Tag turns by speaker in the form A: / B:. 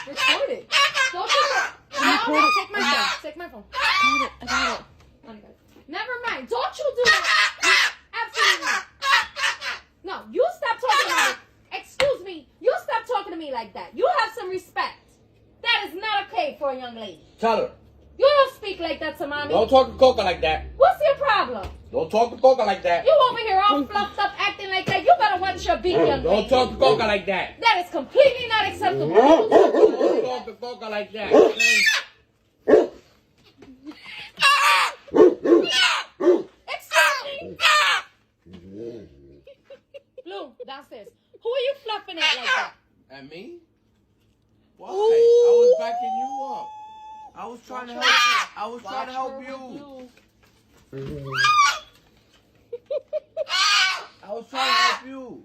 A: Record it. Don't do it. No, take my phone. Take my phone.
B: I got it.
A: Never mind. Don't you do that. Absolutely not. No, you stop talking to me. Excuse me. You stop talking to me like that. You have some respect. That is not okay for a young lady.
C: Tell her.
A: You don't speak like that to mommy.
C: Don't talk to Coca like that.
A: What's your problem?
C: Don't talk to Coca like that.
A: You over here all fluffed up acting like that. You better watch your beat, young lady.
C: Don't talk to Coca like that.
A: That is completely not acceptable.
C: Don't talk to Coca like that.
A: Excuse me. Blue, downstairs. Who are you fluffing at like that?
C: At me? Why? I was backing you up. I was trying to help you. I was trying to help you. I was trying to help you.